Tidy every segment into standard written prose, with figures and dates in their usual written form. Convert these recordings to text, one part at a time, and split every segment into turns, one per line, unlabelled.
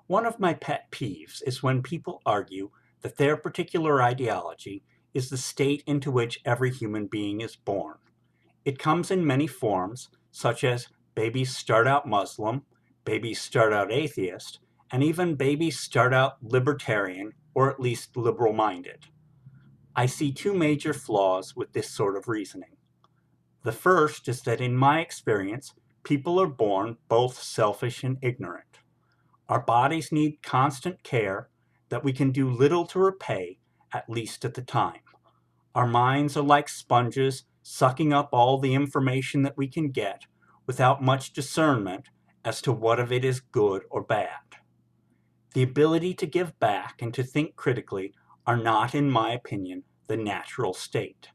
One of my pet peeves is when people argue that their particular ideology is the state into which every human being is born. It comes in many forms, such as babies start out Muslim, babies start out atheist, and even babies start out libertarian or at least liberal-minded. I see two major flaws with this sort of reasoning. The first is that in my experience, people are born both selfish and ignorant. Our bodies need constant care that we can do little to repay, at least at the time. Our minds are like sponges, sucking up all the information that we can get without much discernment as to what of it is good or bad. The ability to give back and to think critically are not, in my opinion, the natural state.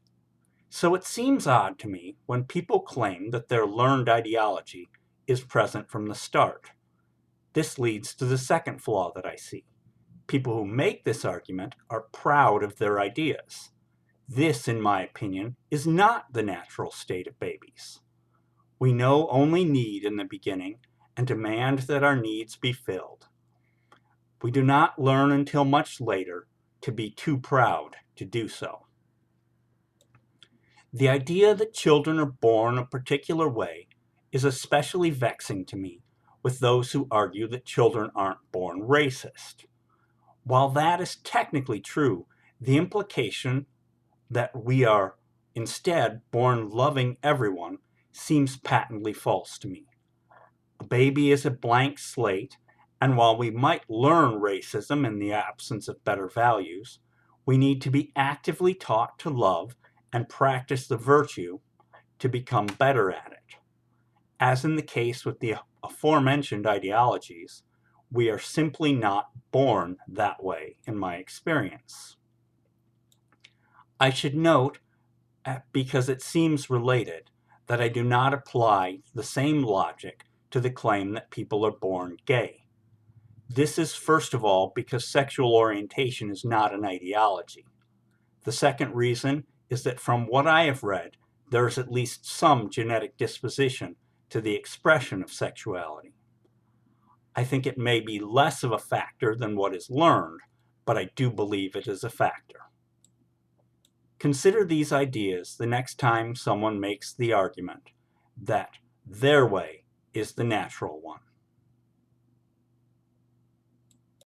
So it seems odd to me when people claim that their learned ideology is present from the start. This leads to the second flaw that I see. People who make this argument are proud of their ideas. This, in my opinion, is not the natural state of babies. We know only need in the beginning and demand that our needs be filled. We do not learn until much later to be too proud to do so. The idea that children are born a particular way is especially vexing to me with those who argue that children aren't born racist. While that is technically true, the implication that we are instead born loving everyone seems patently false to me. A baby is a blank slate, and while we might learn racism in the absence of better values, we need to be actively taught to love and practice the virtue to become better at it. As in the case with the aforementioned ideologies, we are simply not born that way in my experience. I should note, because it seems related, that I do not apply the same logic to the claim that people are born gay. This is first of all because sexual orientation is not an ideology. The second reason is that from what I have read, there is at least some genetic disposition to the expression of sexuality. I think it may be less of a factor than what is learned, but I do believe it is a factor. Consider these ideas the next time someone makes the argument that their way is the natural one.